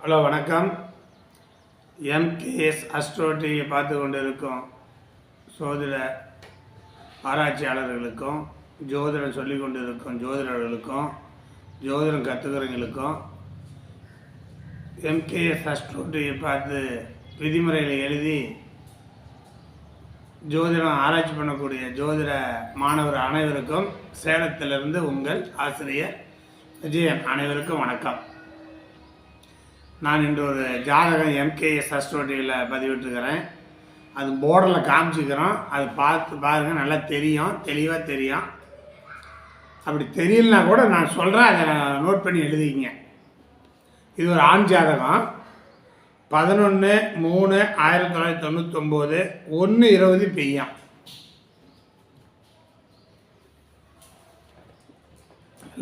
Hello வணக்கம். MKS astro டிவியை பார்த்து கொண்டு இருக்கும் சோதிட ஆராய்ச்சியாளர்களுக்கும் ஜோதிடம் சொல்லி கொண்டு இருக்கும் ஜோதிடர்களுக்கும் ஜோதிடம் கற்றுக்கிறவங்களுக்கும் எம்கேஎஸ் அஸ்ட்ரோ டிவியை பார்த்து விதிமுறைகளை எழுதி ஜோதிடம் ஆராய்ச்சி பண்ணக்கூடிய ஜோதிட மாணவர் அனைவருக்கும் சேலத்திலிருந்து உங்கள் ஆசிரியர் விஜயன். அனைவருக்கும் வணக்கம். நான் இன்று ஒரு ஜாதகம் எம்கேஎஸ் அஸ்ட்ரோ டிவியில் பதிவிட்டுருக்கிறேன். அது போர்டில் காமிச்சிக்கிறோம். அது பார்த்து பாருங்கள், நல்லா தெரியும், தெளிவாக தெரியும். அப்படி தெரியலனா கூட நான் சொல்கிறேன், அதை நோட் பண்ணி எழுதிக்கிங்க. இது ஒரு ஆண் ஜாதகம். 11/3/1999 1:20 PM.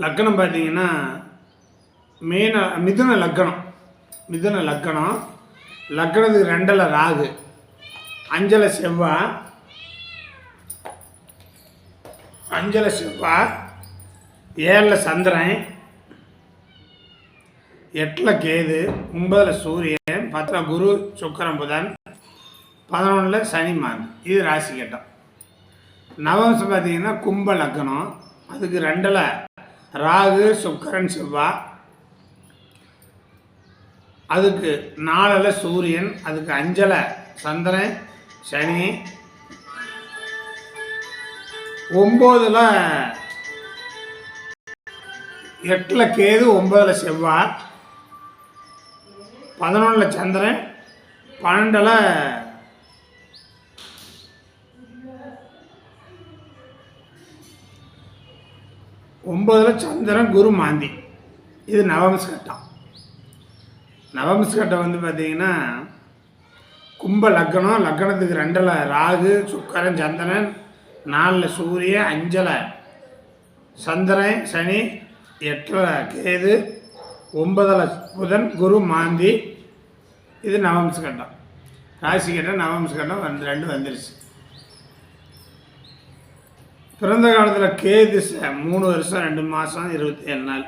லக்கணம் பார்த்தீங்கன்னா மிதுன லக்கணம். லக்கணத்துக்கு 2ல் ராகு, 5ல் செவ்வாய், 7ல் சந்திரன், 8ல் கேது, 9ல் சூரியன், 10ல் குரு சுக்கிரன் புதன், 11ல் சனி மாந்தி. இது ராசி கட்டம். நவம்சம் பார்த்தீங்கன்னா கும்ப லக்கணம். அதுக்கு 2ல் ராகு சுக்கிரன் செவ்வாய், அதுக்கு 4ல் சூரியன், அதுக்கு 5ல் சந்திரன் சனி, 9ல் 8ல் கேது, 9ல் செவ்வாய், 11ல் சந்திரன், 12ல் சந்திரன் குரு மாந்தி. இது நவம்ச கட்டம். நவம்ச கட்டம் வந்து பார்த்தீங்கன்னா கும்ப லக்கணம். லக்கணத்துக்கு 2ல் ராகு சுக்கரன் சந்திரன், 4ல் சூரியன், 5ல் சந்திரன் சனி, 8ல் கேது, 9ல் புதன் குரு மாந்தி. இது நவம்ச கட்டம். ராசி கட்டம் நவம்ச கட்டம் 2 வந்துருச்சு. பிறந்த காலத்தில் கேது 3 வருஷம் 2 மாதம் 27 நாள்.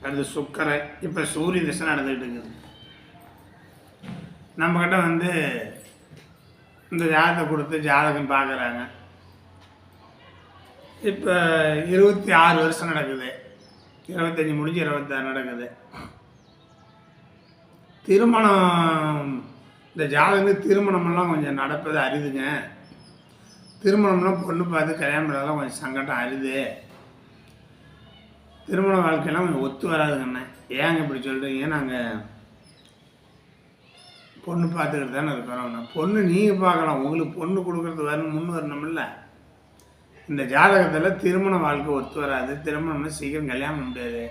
அது சுக்கரன். இப்போ சூரிய திசை நடந்துகிட்டு இருக்குது. நம்மக்கிட்ட வந்து இந்த ஜாதகத்தை கொடுத்து ஜாதகம் பார்க்குறாங்க. இப்போ 26 வருஷம் நடக்குது. 25 முடிஞ்சு 26 நடக்குது. திருமணம், இந்த ஜாதகம் திருமணமெல்லாம் கொஞ்சம் நடப்பது அரிதுங்க. திருமணம்லாம் பொண்ணு பார்த்து கல்யாணம் பண்ணுறதெல்லாம் கொஞ்சம் சங்கடம் அரிது. திருமண வாழ்க்கையெல்லாம் கொஞ்சம் ஒத்து வராதுங்கண்ணே. ஏங்க இப்படி சொல்கிறீங்க? நாங்கள் பொண்ணு பார்த்துக்கிட்டு தானே இருக்கிறோம். பொண்ணு நீங்கள் பார்க்கலாம், உங்களுக்கு பொண்ணு கொடுக்குறது முன் வரணுமில்ல. இந்த ஜாதகத்தில் திருமண வாழ்க்கை ஒத்து வராது. திருமணம்னா சீக்கிரம் கல்யாணம் பண்ண முடியாது.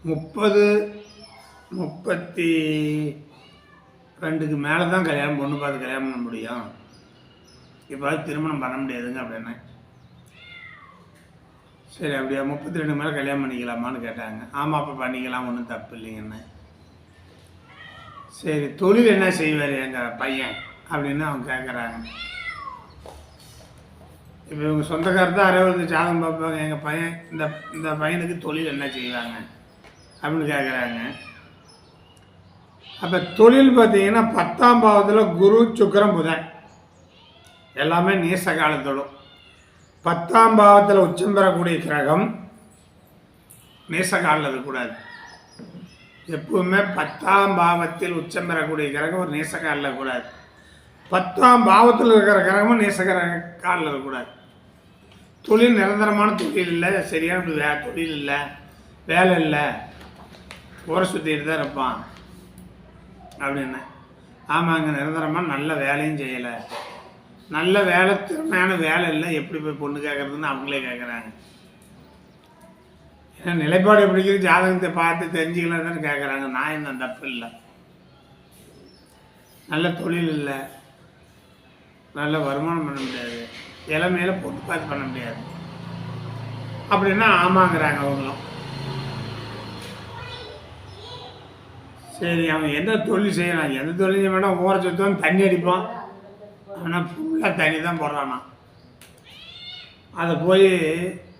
30-32க்கு மேலே தான் பொண்ணு பார்த்து கல்யாணம் பண்ண முடியும். இப்போ திருமணம் பண்ண முடியாதுங்க அப்படின்னு. சரி, அப்படியா? 32 மேலே கல்யாணம் பண்ணிக்கலாமான்னு கேட்டாங்க. ஆமாம், அப்போ பண்ணிக்கலாம், ஒன்றும் தப்பு இல்லைங்கண்ணே. சரி, தொழில் என்ன செய்வார் எங்கள் பையன் அப்படின்னு அவங்க கேட்குறாங்க. இப்போ இவங்க சொந்தக்காரர் தான் 60 ஜாதகம் பார்ப்பாங்க. எங்கள் பையன் இந்த பையனுக்கு தொழில் என்ன செய்வாங்க அப்படின்னு கேட்குறாங்க. அப்போ தொழில் பார்த்தீங்கன்னா 10ஆம் பாவத்தில் குரு சுக்கிரன் புதன் எல்லாமே நீச காலத்தோடும். 10ஆம் பாவத்தில் உச்சம் பெறக்கூடிய கிரகம் நீச காலில் இருக்கக்கூடாது. எப்பவுமே 10ஆம் பாவத்தில் உச்சம் பெறக்கூடிய கிரகம் ஒரு நீச காலில் இருக்கக்கூடாது. 10ஆம் பாவத்தில் இருக்கிற கிரகமும் நீச காலில் இருக்கக்கூடாது. தொழில் நிரந்தரமான தொழில் இல்லை, சரியான தொழில் இல்லை, வேலை இல்லை, ஊரை சுற்றிட்டு தான் இருப்பான் அப்படின்னு. ஆமாங்க, நிரந்தரமாக நல்ல வேலையும் செய்யலை, நல்ல வேலை, திறமையான வேலை இல்லை, எப்படி போய் பொண்ணு கேட்குறதுன்னு அவங்களே கேட்குறாங்க. ஏன்னா நிலைப்பாடு எப்படிங்கிறது ஜாதகத்தை பார்த்து தெரிஞ்சுக்கலாம் தானே கேட்குறாங்க. நான் என்ன தப்பு இல்லை, நல்ல தொழில் இல்லை, நல்ல வருமானம் பண்ண முடியாது, இளமையில பொண்ணு பார்த்து பண்ண முடியாது அப்படின்னா ஆமாங்கிறாங்க அவங்களும். சரி, அவன் என்ன தொழில் செய்யலாம்? எந்த தொழில் செய்ய வேணால் ஊரை சுத்தம் தண்ணி அடிப்பான். ஆனால் ஃபுல்லாக தண்ணி தான் போடுறானா. அதை போய்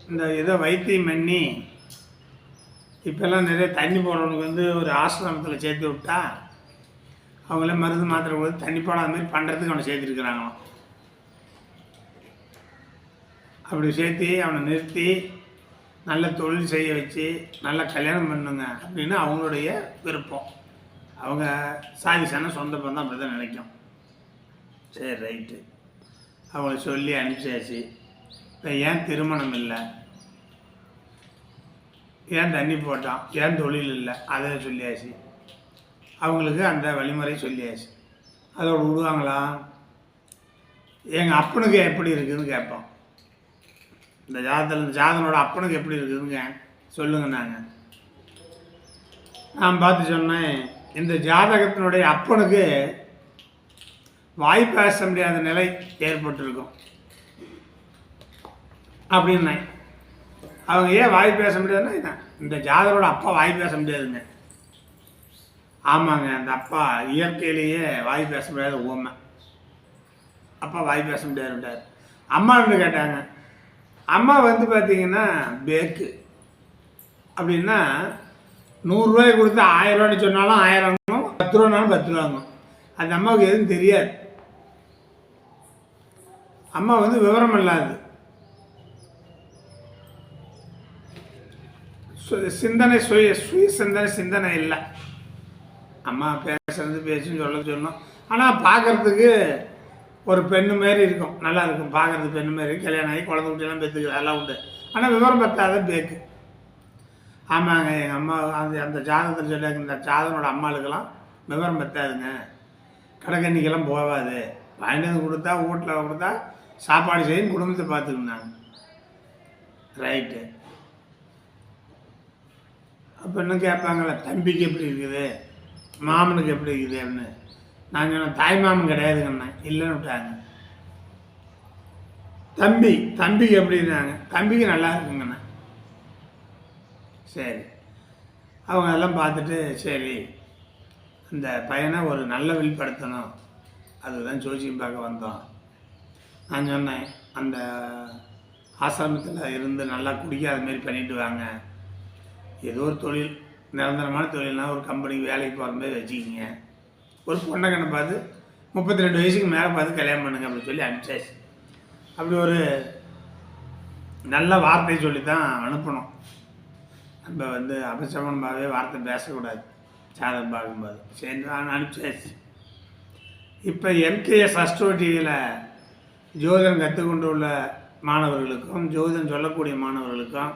இந்த இதை வைத்தியம் பண்ணி இப்போல்லாம் நிறைய தண்ணி போடுறவனுக்கு வந்து ஒரு ஆசிரமத்தில் சேர்த்து விட்டா அவங்களே மருந்து மாத்திரை கொடுத்து தண்ணி போடாத மாதிரி பண்ணுறதுக்கு அவனை சேர்த்துருக்குறாங்களாம். அப்படி சேர்த்து அவனை நிறுத்தி நல்ல தொழில் செய்ய வச்சு நல்லா கல்யாணம் பண்ணுங்க அப்படின்னு அவங்களுடைய விருப்பம். அவங்க சாதி சன சொந்த பந்தம் அப்படி தான் நினைக்கும். சரி ரைட்டு, அவங்கள சொல்லி அனுப்பிச்சாச்சு. இப்போ ஏன் திருமணம் இல்லை, ஏன் தண்ணி போட்டான், ஏன் தொழில் இல்லை, அதை சொல்லியாச்சு. அவங்களுக்கு அந்த வழிமுறை சொல்லியாச்சு. அதோடு விடுவாங்களா? எங்கள் அப்பனுக்கு எப்படி இருக்குதுன்னு கேட்போம். இந்த ஜாதகத்தில் இந்த ஜாதகனோட அப்பனுக்கு எப்படி இருக்குதுங்க சொல்லுங்க. நான் பார்த்து சொன்னேன், இந்த ஜாதகத்தினுடைய அப்பனுக்கு வாய் பேச முடியாத நிலை ஏற்பட்டிருக்கும் அப்படின்னேன். அவங்க ஏன் வாய் பேச முடியாதுன்னா, இந்த ஜாதகரோட அப்பா வாய் பேச முடியாதுங்க. ஆமாங்க, அந்த அப்பா இயற்கையிலேயே வாய் பேச முடியாத ஊமை. அப்பா வாய் பேச முடியாதுட்டார். அம்மான்னு கேட்டாங்க. அம்மா வந்து பார்த்தீங்கன்னா பேக்கு. அப்படின்னா 100 ரூபாய் கொடுத்து 1000 ரூபான்னு சொன்னாலும் 1000 வாங்கணும், 10 ரூபானாலும் 10 ரூபா வாங்கணும். அந்த அம்மாவுக்கு எதுவும் தெரியாது. அம்மா வந்து விவரம் இல்லாது, சிந்தனை சுய சிந்தனை இல்லை. அம்மா பேசுறது பேசுன்னு சொல்லணும். ஆனால் பார்க்குறதுக்கு ஒரு பெண்ணு மாரி இருக்கும், நல்லா இருக்கும் பார்க்குறதுக்கு. பெண்ணு மாரி கல்யாணம் ஆகி குழந்தை குட்டியெல்லாம் பெற்றுக்குது, அதெல்லாம் உண்டு. ஆனால் விவரம் பத்தாத பேக்கு. ஆமாங்க, எங்கள் அம்மா அந்த ஜாதகத்தில் சொல்லியாங்க, இந்த ஜாதகனோட அம்மாளுக்கெல்லாம் விவரம் பத்தாதுங்க, கடைக்கண்ணிக்கெல்லாம் போகாது, வாங்கிட்டு கொடுத்தா வீட்டில் கொடுத்தா சாப்பாடு செய்யும், குடும்பத்தை பார்த்துக்கினாங்க. ரைட்டு. அப்போ இன்னும் கேட்பாங்களே, தம்பிக்கு எப்படி இருக்குது, மாமனுக்கு எப்படி இருக்குது அப்படின்னு. நான் சொன்னேன், தாய் மாமன் கிடையாதுங்கண்ணா. இல்லைன்னு விட்டாங்க. தம்பிக்கு எப்படின்னாங்க. தம்பிக்கு நல்லா இருக்குங்கண்ணா. சரி, அவங்க எல்லாம் பார்த்துட்டு, சரி அந்த பையனை ஒரு நல்ல வெளிப்படுத்தணும், அதுதான் ஜோசியம் பார்க்க வந்தோம். நான் சொன்னேன், அந்த ஆசிரமத்தில் இருந்து நல்லா குடிக்காத மாரி பண்ணிட்டு வாங்க, ஏதோ ஒரு தொழில், நிரந்தரமான தொழில்னா ஒரு கம்பெனிக்கு வேலைக்கு போகிற மாதிரி வச்சுக்கிங்க, ஒரு பொண்ணை கண்ணை பார்த்து 32 வயசுக்கு மேலே பார்த்து கல்யாணம் பண்ணுங்க அப்படின்னு சொல்லி அனுப்பிச்சாச்சு. அப்படி ஒரு நல்ல வார்த்தை சொல்லி தான் அனுப்பணும். நம்ம வந்து அபசமனமாகவே வார்த்தை பேசக்கூடாது ஜாதகம் பார்க்கும்போது. சரி, நான் அனுப்பிச்சாச்சு. இப்போ எம்கேஎஸ் அஸ்ட்ரோ டிவியில் ஜோதிடம் கற்றுக்கொண்டு உள்ள மாணவர்களுக்கும், ஜோதிடம் சொல்லக்கூடிய மாணவர்களுக்கும்,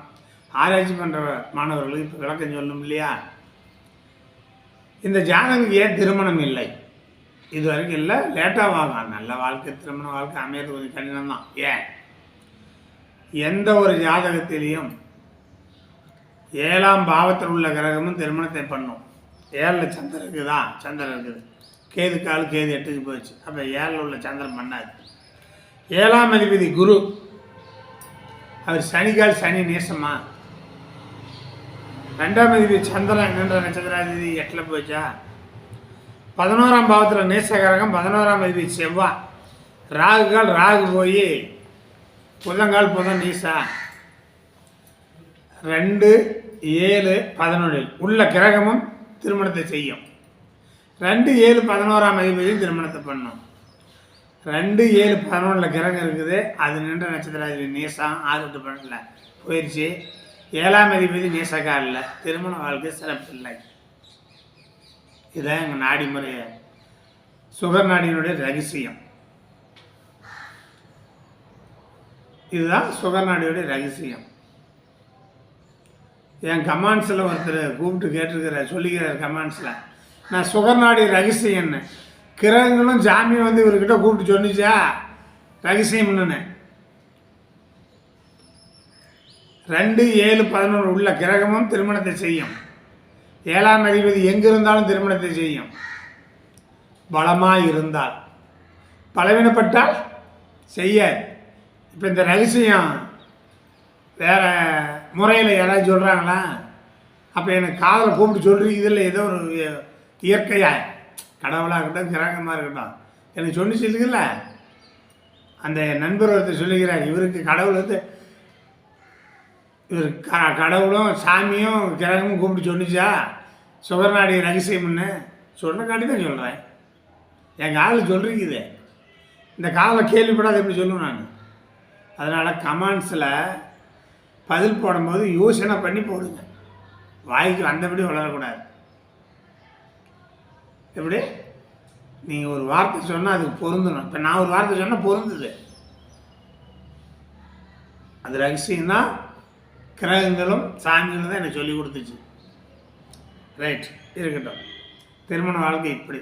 ஆராய்ச்சி பண்ணுற மாணவர்களுக்கு இப்போ விளக்கம் சொல்லணும் இல்லையா? இந்த ஜாதகத்துக்கு ஏன் திருமணம் இல்லை இது வரைக்கும் இல்லை, லேட்டாக ஆகும். நல்ல வாழ்க்கை, திருமண வாழ்க்கை அமையறது கொஞ்சம் கடினம் தான். ஏன், எந்த ஒரு ஜாதகத்திலையும் 7ஆம் பாவத்தில் உள்ள கிரகமும் திருமணத்தை பண்ணும். 7ல் சந்திரன் இருக்குதா, சந்திரன் இருக்குது, கேது 8க்கு போச்சு. அப்போ 7ல் உள்ள சந்திரன் பண்ணாது. 7ஆம் அதிபதி குரு, அவர் சனி நேசமா. 2ஆம் அதிபதி சந்திரன் என்ற நட்சத்திராதிபதி 8ல் போச்சா. 11ஆம் பாவத்தில் நேசகரகம், 11ஆம் அதிபதி செவ்வாய். ராகு போய் புதன் நீசா. 2, 7, 11 உள்ள கிரகமும் திருமணத்தை செய்யும். 2, 7, 11ஆம் அதிபதியும் திருமணத்தை பண்ணும். 2, 7, 11 கிரகம் இருக்குது, அது நின்ற நட்சத்திராதிபதி நேசம் 6, 8, 12 போயிடுச்சு. 7ஆம் அதிபதி நேசக்காரில், திருமண வாழ்க்கை சிறப்பில்லை. இதுதான் எங்கள் நாடி முறை, சுகர் நாடியினுடைய ரகசியம். இதுதான் சுகர் நாடியுடைய ரகசியம். என் கமெண்ட்ஸில் ஒருத்தர் கூப்பிட்டு கேட்டிருக்கிறார், சொல்லிக்கிறார் கமெண்ட்ஸில், நான் சுகர் நாடி ரகசியம்னு. கிரகங்களும் ஜாமியம் வந்து இவர்கிட்ட கூப்பிட்டு சொன்னிச்சா ரகசியம்னு. 2, 7, 11 உள்ள கிரகமும் திருமணத்தை செய்யும். 7ஆம் அதிபதி எங்கிருந்தாலும் திருமணத்தை செய்யும், பலமாக இருந்தால். பலவீனப்பட்டால் செய்யாது. இப்போ இந்த ரகசியம் வேறு முறையில் யாராவது சொல்கிறாங்களா? அப்போ எனக்கு காதில் கூப்பிட்டு சொல்கிறீங்க, இதில் ஏதோ ஒரு இயற்கையாக கடவுளாக இருக்கட்டும், கிரகமாக இருக்கட்டும், எனக்கு சொல்லி சொல்லுங்கள்ல. அந்த நண்பர் ஒருத்தர் சொல்லுகிறார், இவருக்கு கடவுள் வந்து இவர் கடவுளும் சாமியும் கிரகமும் கூப்பிட்டு சொன்னிச்சா சுகர்நாடி ரகசியம்னு சொன்னக்காட்டி தான் சொல்கிறேன். என் காதில் சொல்கிறீங்க, இந்த காதில் கேள்விப்படாத எப்படி சொல்லுவேன் நான். அதனால் கமெண்ட்ஸில் பதில் போடும்போது யோசனை பண்ணி போடுங்க. வாய்க்கு வந்தபடி வளரக்கூடாது. எப்படி நீங்கள் ஒரு வார்த்தை சொன்னால் அதுக்கு பொருந்தணும். இப்போ நான் ஒரு வார்த்தை சொன்னால் பொருந்துது, அது ரகசியம்தான். கிரகங்களும் சாமிகளும் தான் எனக்கு சொல்லி கொடுத்துச்சு. ரைட், இருக்கட்டும். திருமண வாழ்க்கை இப்படி.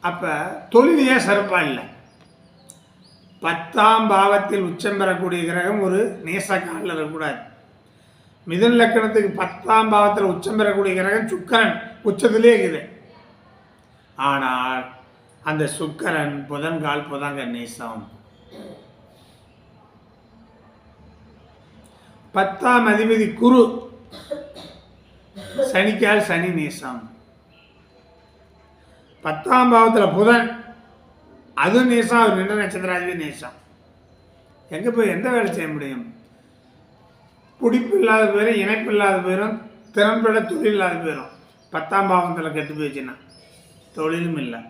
அப்போ தொழில் ஏன் சிறப்பாக இல்லை? 10ஆம் பாவத்தில் உச்சம் பெறக்கூடிய கிரகம் ஒரு நேசக்காலில் இருக்கக்கூடாது. மிதுன லக்கணத்துக்கு 10ஆம் பாவத்தில் உச்சம் பெறக்கூடிய கிரகம் சுக்கிரன் உச்சத்திலே இருக்குது. ஆனால் அந்த சுக்கிரன் புதன்கால் புதன்கண் நேசம். 10ஆம் அதிபதி குரு சனிக்கால் சனி நேசம். 10ஆம் பாவத்தில் புதன் அது நேசம். அவர் நின்ற நட்சத்திராதிபதி நேசம். எங்கே போய் எந்த வேலை செய்ய முடியும்? பிடிப்பு இல்லாத பேரும் இணைப்பு இல்லாத பேரும் திறன்பட தொழில் இல்லாத பேரும் 10ஆம் பாவத்தில் கெட்டு போயிடுச்சுன்னா தொழிலும் இல்லை.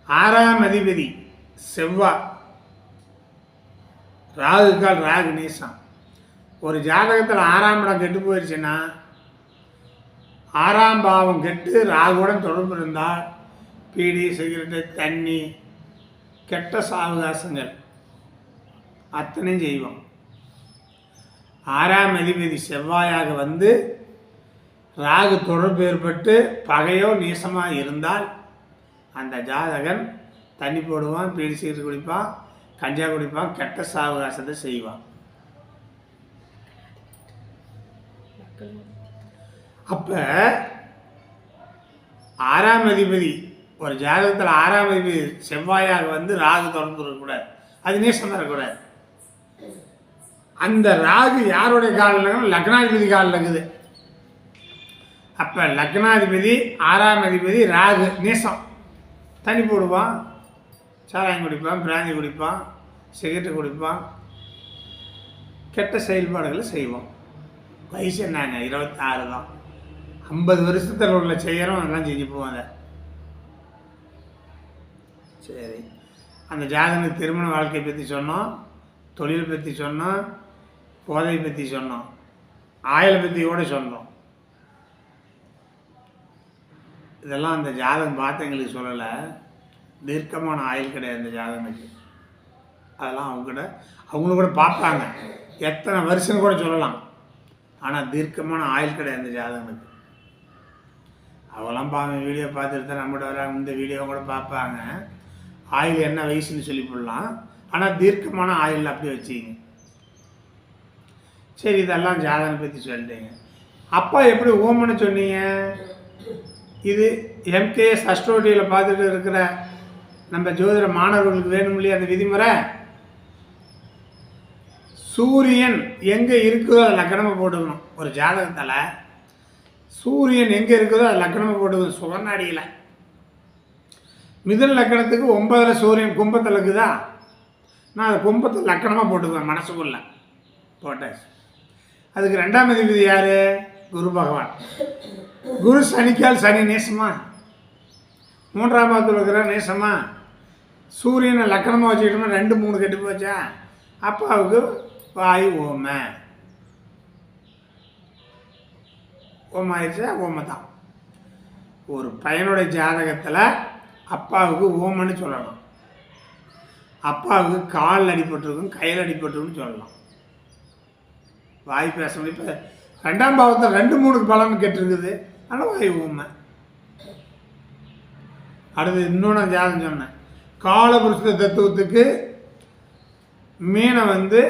6ஆம் அதிபதி செவ்வாய் ராகுக்கால் ராகு நேசம். ஒரு ஜாதகத்தில் 6ஆம் இடம் கெட்டு போயிடுச்சுன்னா 6ஆம் பாவம் கெட்டு ராகுவுடன் தொடர்பு இருந்தால் பீடி சிகரெட்டு தண்ணி கெட்ட சாவகாசங்கள் அத்தனையும் செய்வோம். 6ஆம் அதிபதி செவ்வாயாக வந்து ராகு தொடர்பு ஏற்பட்டு பகையோ நீசமாக இருந்தால் அந்த ஜாதகன் தண்ணி போடுவான், பீடி சிகரெட் குடிப்பான், கஞ்சா குடிப்பான், கெட்ட சாவகாசத்தை செய்வான். அப்போ 6ஆம் அதிபதி ஒரு ஜாதகத்தில் 6ஆம் அதிபதி செவ்வாயாக வந்து ராகு தொடர்ந்து இருக்கக்கூடாது, அது நேசம் வரக்கூடாது. அந்த ராகு யாருடைய காலில்? லக்னாதிபதி காலில் இருக்குது. அப்போ லக்னாதிபதி 6ஆம் அதிபதி ராகு நேசம். தண்ணி போடுவான், சாராயம் குடிப்பான், பிராந்தி குடிப்பான், சிகரெட்டு குடிப்பான், கெட்ட செயல்பாடுகளை செய்வோம். வயசு என்னங்க? 26 தான். 50 வருஷத்தில் உள்ள செய்கிறோம், அதெல்லாம் செஞ்சு போவாங்க. சரி, அந்த ஜாதகனுக்கு திருமண வாழ்க்கையை பற்றி சொன்னோம், தொழிலை பற்றி சொன்னோம், போதை பற்றி சொன்னோம், ஆயுளை பற்றி கூட சொன்னோம். இதெல்லாம் அந்த ஜாதகம் பார்த்தவங்களுக்கு சொல்லலை. தீர்க்கமான ஆயுள் கிடையாது இந்த ஜாதகனுக்கு. அதெல்லாம் அவங்களும் கூட பார்ப்பாங்க, எத்தனை வருஷம் கூட சொல்லலாம். ஆனால் தீர்க்கமான ஆயுள் கிடையாது இந்த ஜாதகனுக்கு. அவெல்லாம் வீடியோ பார்த்துட்டு தான் நம்மகிட்ட வராங்க, இந்த வீடியோ கூட பார்ப்பாங்க. ஆயுள் என்ன வயசுன்னு சொல்லி போடலாம், ஆனால் தீர்க்கமான ஆயுள் அப்படி வச்சிங்க. சரி, இதெல்லாம் ஜாதகம் பற்றி சொல்லிட்டீங்க. அப்பா எப்படி ஓமன்னு சொன்னீங்க? இது MKS அஸ்ட்ரோடியில் பார்த்துட்டு இருக்கிற நம்ம ஜோதிட மாணவர்களுக்கு வேணும் இல்லையா அந்த விதிமுறை? சூரியன் எங்கே இருக்குதோ அதை லக்கணமாக போட்டுக்கணும். ஒரு ஜாதகத்தில் சூரியன் எங்கே இருக்குதோ அதை லக்கணமாக போட்டுக்கணும். சுகர்நாடியில் மிதுன லக்கணத்துக்கு 9ல் சூரியன் கும்பத்தில் இருக்குதா, நான் அதை கும்பத்தில் லக்கணமாக போட்டுக்குவேன் மனசுக்குள்ள போட்டாச்சு. அதுக்கு 2ஆம் அதிபதி யார்? குரு பகவான். குரு சனிக்கால் சனி நேசமா? 3ஆம் பாவத்தில் இருக்கிற நேசமா? சூரியனை லக்கணமாக வச்சுக்கிட்டோம்னா 2, 3 கெட்டு போச்சா? அப்பாவுக்கு வாயு ஓம ஆயிடுச்சா? ஓம தான். ஒரு பையனுடைய ஜாதகத்தில் அப்பாவுக்கு ஓமன்னு சொல்லலாம். அப்பாவுக்கு கால் அடிபட்டிருக்கும், கையில் அடிபட்டிருக்குன்னு சொல்லலாம். வாய் பேசணும். இப்போ 2ஆம் பாவத்தில் 2, 3 பலன் கெட்டிருக்குது, ஆனால் வாயு ஊமை. அடுத்து இன்னொன்று ஜாதகம் சொன்னேன். காலபுருஷ தத்துவத்துக்கு மீனை வந்து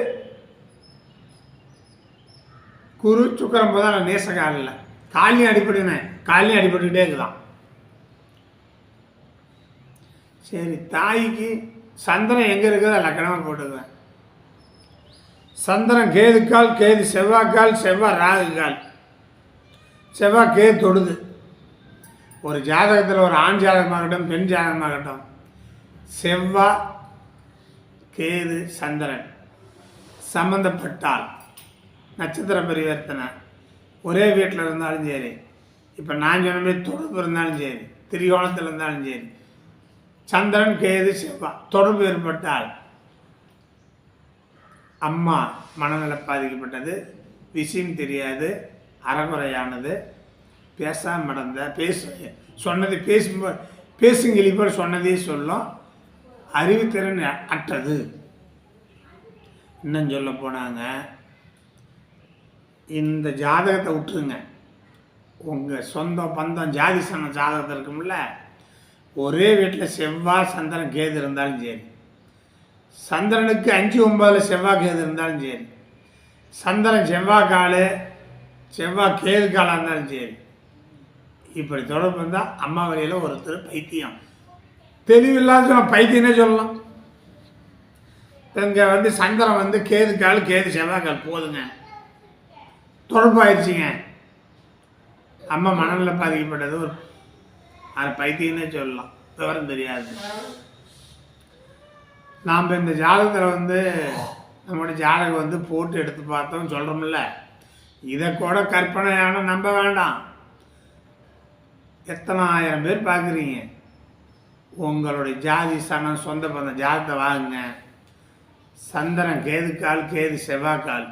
குரு சுக்கரம் போதான் நேச காலில் காலையும் அடிபட்டுனேன், காலையும் அடிபட்டுக்கிட்டே இருக்குதான். சரி, தாய்க்கு சந்திரன் எங்கே இருக்குதோ லக்கணமாக போட்டுக்குவேன். சந்திரன் கேதுக்கால், கேது செவ்வாய்க்கால், செவ்வாய் ராகுக்கால். செவ்வாய் கேது தொடுது. ஒரு ஜாதகத்தில் ஒரு ஆண் ஜாதகமாகட்டும் பெண் ஜாதகமாகட்டும், செவ்வாய் கேது சந்திரன் சம்பந்தப்பட்டால் நட்சத்திர பரிவர்த்தனை ஒரே வீட்டில் இருந்தாலும் சரி, இப்போ நான் சொன்ன மாதிரி தொடர்பு இருந்தாலும் சரி, திரிகோணத்தில் இருந்தாலும் சரி, சந்திரன் கேது செவ்வாய் தொடர்பு ஏற்பட்டால் அம்மா மனநல பாதிக்கப்பட்டது, விஷயம் தெரியாது, அறகுறையானது, பேசாமல் நடந்த சொன்னது பேசுங்கிலி போல் சொன்னதே சொல்லும், அறிவுத்திறன் அற்றது. இன்னும் சொல்ல போனாங்க, இந்த ஜாதகத்தை விட்டுருங்க, உங்கள் சொந்த பந்தம் ஜாதி சன ஜாதகத்தை இருக்கும்ல, ஒரே வீட்டில் செவ்வாய் சந்திரன் கேது இருந்தாலும் சரி, சந்திரனுக்கு 5-9 செவ்வாய் கேது இருந்தாலும் சரி, சந்திரன் செவ்வாய் காலு செவ்வாய் கேது காலாக இருந்தாலும் சரி, இப்படி தொடர்பு இருந்தால் அம்மா வழியில் ஒருத்தர் பைத்தியம், தெளிவில்லாத பைத்தியனே சொல்லலாம். இங்கே சந்திரன் கேது கால் கேது செவ்வாய் கால் போதுங்க, தொடர்பு ஆயிடுச்சிங்க, அம்மா மனநல பாதிக்கப்பட்டது ஒரு அது பைத்தியன்னே சொல்லலாம், விவரம் தெரியாது. நாம் இந்த ஜாதகத்தில் நம்மளுடைய ஜாதகம் போட்டு எடுத்து பார்த்தோம் சொல்கிறோம்ல, இதை கூட கற்பனையான நம்ப வேண்டாம். எத்தனை ஆயிரம் பேர் பார்க்குறீங்க, உங்களுடைய ஜாதி சனம் சொந்த பந்த ஜாதகத்தை வாங்குங்க, சந்திரன் கேதுக்கால் கேது செவ்வாய்க்கால்,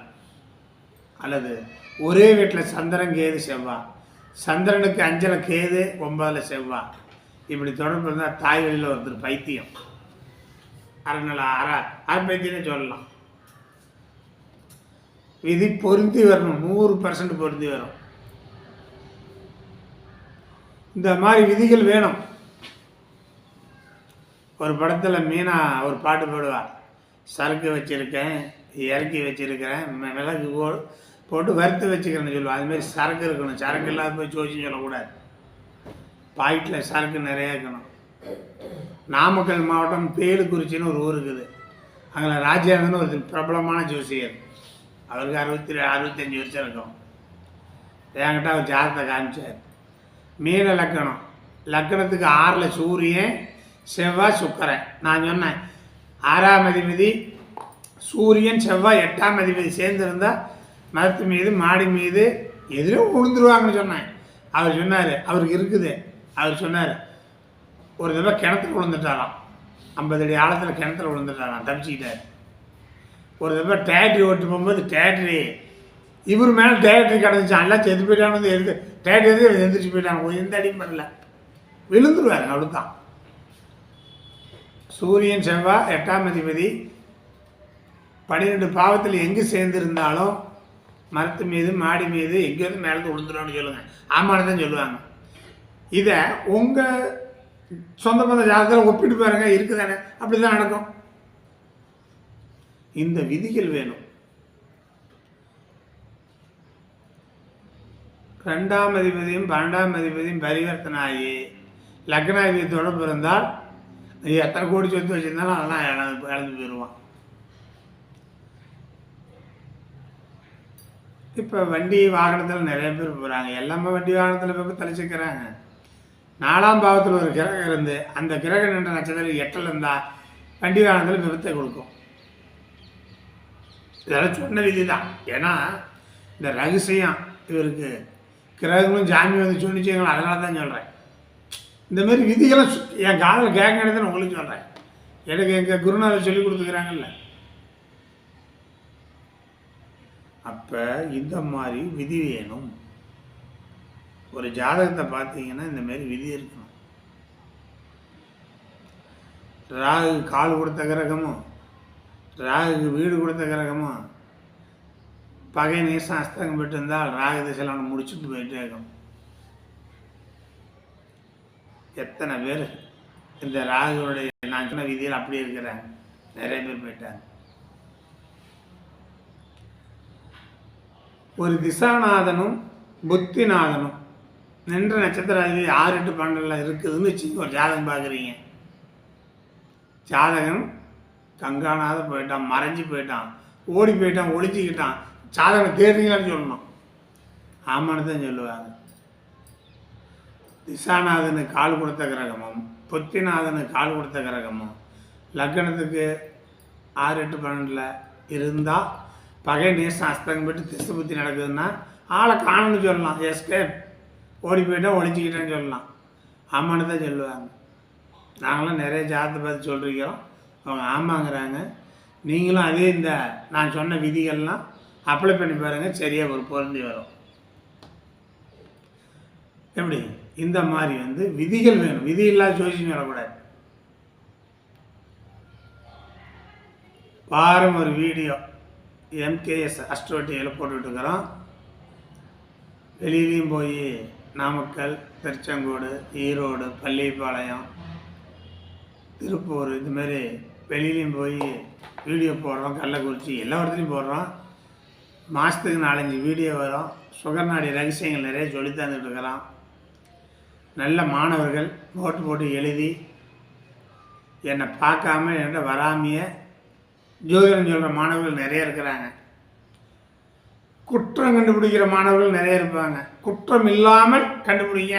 அல்லது ஒரே வீட்டில் சந்திரன் கேது செவ்வாய், சந்திரனுக்கு 5 கேது 9 செவ்வாய், இப்படி தொடர்பு இருந்தால் தாய் வழியில் ஒருத்தர் பைத்தியம், அரை பைத்தியம்னே சொல்லலாம். விதி பொருந்தி வரணும், 100% பொருந்தி வரும். இந்த மாதிரி விதிகள் வேணும். ஒரு படத்தில் மீனா ஒரு பாட்டு போடுவார், சரக்கு வச்சுருக்கேன், இறக்கி வச்சுருக்கிறேன், மிளகு போட்டு வறுத்து வச்சுக்கிறேன்னு சொல்லுவாள். அதுமாரி சரக்கு இருக்கணும், சரக்கு இல்லாத போய் சோச்சின்னு சொல்லக்கூடாது, பாக்கெட்டில் சரக்கு நிறையா இருக்கணும். நாமக்கல் மாவட்டம் பேலுக்குறிச்சின்னு ஒரு ஊர் இருக்குது, அங்கே ராஜேந்திரன் ஒரு பிரபலமான ஜோசியர், அவருக்கு 65 வருஷம் இருக்கும். என்கிட்ட அவர் ஜாதகத்தை காமிச்சார். மீன லக்கணம், லக்கணத்துக்கு 6 சூரியன் செவ்வாய் சுக்கரன். நான் சொன்னேன் 6ஆம் அதிபதி சூரியன் செவ்வாய் 8ஆம் அதிபதி சேர்ந்துருந்தால் மரத்து மீது மாடி மீது எதிரோ விழுந்துருவாங்கன்னு சொன்னேன். அவர் சொன்னார் அவருக்கு இருக்குது. அவர் சொன்னார் ஒரு தடவை கிணத்துல விழுந்துட்டாராம், 50 அடி ஆழத்தில் கிணத்துல விழுந்துட்டாராம், தப்பிச்சுக்கிட்டார். ஒரு தடவை டேட்ரி ஓட்டு போகும்போது டேட்ரி இவர் மேலே டேட்ரி கிடந்துச்சான், எல்லாம் செத்து போயிட்டானு எடுத்து டேட்ரி எது எந்திரிச்சு போயிட்டாங்க, எந்த அடியும் பண்ணல, விழுந்துருவார். அவ்வளோதான். சூரியன் செவ்வாய் 8ஆம் அதிபதி 12 பாவத்தில் எங்கே சேர்ந்துருந்தாலும் மரத்து மீது மாடி மீது எங்கேயாவது மேலே விழுந்துருவான்னு சொல்லுங்கள், ஆமான்னு தான் சொல்லுவாங்க. இதை உங்கள் சொந்த பந்த ஜாதகத்தில் ஒப்பிட்டு பாருங்க, இருக்குதானே, அப்படி தான் நடக்கும். இந்த விதிகள் வேணும். 2ஆம் அதிபதியும் 12ஆம் அதிபதியும் பரிவர்த்தனை ஆகி லக்னாதிபதி தொடர்பு இருந்தால் எத்தனை கோடி சொத்து வச்சுருந்தாலும் அதெல்லாம் இழந்து போயிடுவான். இப்போ வண்டி வாகனத்தில் நிறைய பேர் போகிறாங்க, எல்லாமே வண்டி வாகனத்தில் போய் தலைச்சிக்கிறாங்க. 4ஆம் பாவத்தில் ஒரு கிரகம் இருந்து அந்த கிரகம் என்ற நட்சத்திரம் 8ல் இருந்தால் வண்டி வாகனத்தில் விபத்தை கொடுக்கும். இதெல்லாம் சொன்ன விதி தான். ஏன்னா இந்த ரகசியம் இவருக்கு கிரகங்களும் ஜாமி சொன்னிச்சுங்களா, அதனால தான் சொல்கிறேன். இந்தமாரி விதிகளை என் காதில் கேட்கணும் தான் உங்களுக்கு சொல்கிறேன். எனக்கு எங்கள் குருநாதர் சொல்லி கொடுத்துக்கிறாங்கல்ல. அப்போ இந்த மாதிரி விதி வேணும். ஒரு ஜாதகத்தை பார்த்தீங்கன்னா இந்தமாரி விதி இருக்கணும். ராகு கால் கொடுத்த கிரகமும் ராகுக்கு வீடு கொடுத்த கிரகமும் பகை நேசம் அஸ்தங்கம் பெற்று இருந்தால் ராகு திசையில் அவனை முடிச்சுட்டு போயிட்டே இருக்கும். எத்தனை பேர் இந்த ராகுடைய நான் சொன்ன விதியில் அப்படியே இருக்கிறாங்க, நிறைய பேர் போயிட்டாங்க. ஒரு திசாநாதனும் புத்திநாதனும் நின்ற நட்சத்திர அதிபதி 6, 8, 12 இருக்குதுன்னு வச்சுங்க. ஒரு ஜாதகம் பார்க்குறீங்க, ஜாதகன் கங்கானாத போயிட்டான், மறைஞ்சி போயிட்டான், ஓடி போயிட்டான், ஒளிஞ்சிக்கிட்டான், ஜாதகம் தேடுறீங்களான்னு சொல்லணும், ஆமான்னு தான் சொல்லுவாங்க. திசாநாதனுக்கு கால் கொடுத்த கிரகமும் புத்திநாதனுக்கு கால் கொடுத்த கிரகமும் லக்னத்துக்கு 6, 8, 12 இருந்தால் பகை நேசம் அஸ்தங்கம் போட்டு திசை புத்தி நடக்குதுன்னா ஆளை காணுன்னு சொல்லலாம். எஸ்கேப், ஓடி போயிட்டால் ஒழிச்சிக்கிட்டேன்னு சொல்லலாம். ஆமான்னு தான் சொல்லுவாங்க. நாங்களாம் நிறைய ஜாதகத்தை பார்த்து சொல்லியிருக்கிறோம். அவங்க ஆமாங்கிறாங்க. நீங்களும் அதே இந்த நான் சொன்ன விதிகள்லாம் அப்ளை பண்ணி பாருங்கள், சரியாக ஒரு பொருந்தி வரும். எப்படி இந்த மாதிரி விதிகள் வேணும், விதி இல்லாத ஜோசியம் வரக்கூடாது. வாரம் ஒரு வீடியோ MKS அஸ்ட்ரோ டிவியில் போட்டுக்கிட்டுருக்குறோம். வெளியிலையும் போய் நாமக்கல், திருச்செங்கோடு, ஈரோடு, பள்ளிப்பாளையம், திருப்பூர் இதுமாரி வெளியிலையும் போய் வீடியோ போடுறோம். கள்ளக்குறிச்சி எல்லா இடத்துலையும் போடுறோம். மாதத்துக்கு 4-5 வீடியோ வரும். சுகர்நாடி ரகசியங்கள் நிறைய சொல்லி தந்துட்டுருக்கிறோம். நல்ல மாணவர்கள் நோட்டு போட்டு எழுதி என்னை பார்க்காம என்கிட்ட வராமையே ஜோதிடம் சொல்கிற மாணவர்கள் நிறைய இருக்கிறாங்க. குற்றம் கண்டுபிடிக்கிற மாணவர்கள் நிறைய இருப்பாங்க. குற்றம் இல்லாமல் கண்டுபிடிங்க,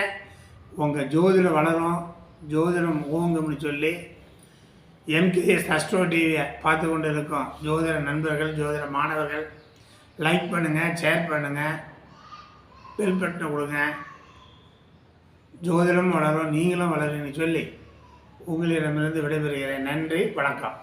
உங்கள் ஜோதிடம் வளரும், ஜோதிடம் ஓங்கும்னு சொல்லி MKS அஸ்ட்ரோ டிவியை பார்த்து கொண்டு இருக்கோம். ஜோதிட நண்பர்கள், ஜோதிட மாணவர்கள் லைக் பண்ணுங்கள், ஷேர் பண்ணுங்கள், பெல் பட்டனை கொடுங்க. ஜோதிடம் வளரும், நீங்களும் வளருன்னு சொல்லி உங்களிடமிருந்து விடைபெறுகிறேன். நன்றி, வணக்கம்.